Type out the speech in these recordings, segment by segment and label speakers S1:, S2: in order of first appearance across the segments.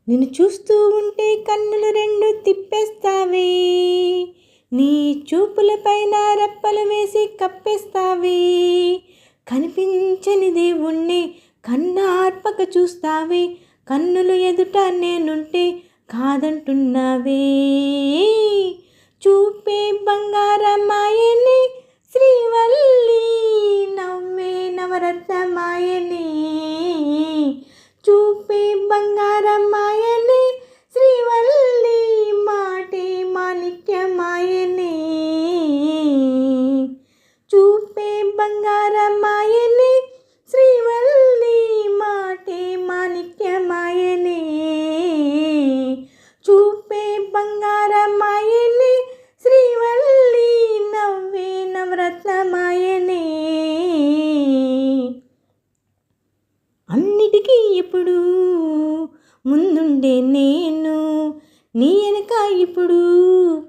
S1: నిన్ను చూస్తూ ఉంటే కన్నులు రెండు తిప్పేస్తావే, నీ చూపులపైన రెప్పలు వేసి కప్పేస్తావే, కనిపించని దేవుణ్ణి కన్నార్పక చూస్తావే, కన్నులు ఎదుట నేనుంటే కాదంటున్నావే. చూపే బంగారమాయని శ్రీవల్లి, నవ్వే నవరత్నమాయని. చూపే బంగారమాయని శ్రీవల్లి, మాటే మాణిక్యమాయని. చూపే బంగారమాయని శ్రీవల్లి, మాటే మాణిక్యమాయని. చూపే బంగారమాయని శ్రీవల్లి, నవ్వే నవరత్నమాయని. అన్నిటికీ ఇప్పుడు ముందుండే నేను, నీ వెనక ఇప్పుడు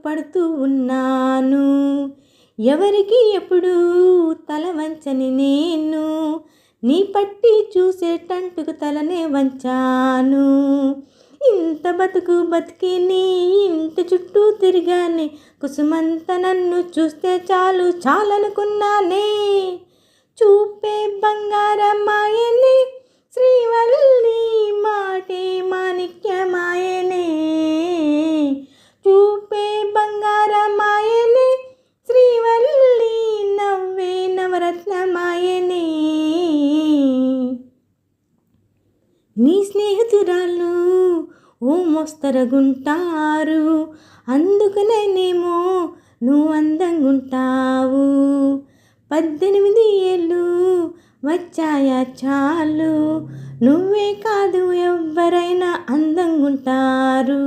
S1: పడుతూ ఉన్నాను. ఎవరికి ఎప్పుడు తల వంచని నేను, నీ పట్టి చూసేటంటుకు తలనే వంచాను. ఇంత బతుకు బతికి నీ ఇంటి చుట్టూ తిరిగానే, కుసుమంత నన్ను చూస్తే చాలు చాలనుకున్నానే. చూపే బంగారమాయని శ్రీవల్లి, మాటే మాణిక్యమాయని. చూపే బంగారమాయని శ్రీవల్లి, నవ్వే నవరత్నమాయని. నీ స్నేహితురాళ్ళు ఓ మోస్తరగుంటారు, అందుకనేనేమో నువ్వు అందంగుంటావు. 18 ఏళ్ళు వచ్చాయా చాలు, నువ్వే కాదు ఎవ్వరైనా అందంగుంటారు.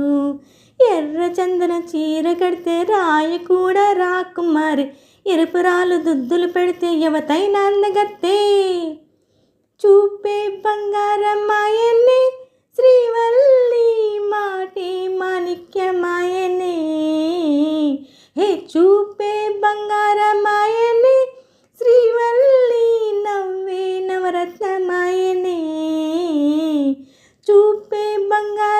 S1: ఎర్ర చందన చీర కడితే రాయ కూడా రాకుమారి, ఎరుపురాలు దుద్దులు పెడితే ఎవతైనా అందగత్తే. చూపే బంగారమాయని శ్రీవల్లి, మాటే మాణిక్యమాయని. హే చూపే బంగారమాయని శ్రీవల్లి, నవ్వే నవరత్నమాయని. చూపే బంగార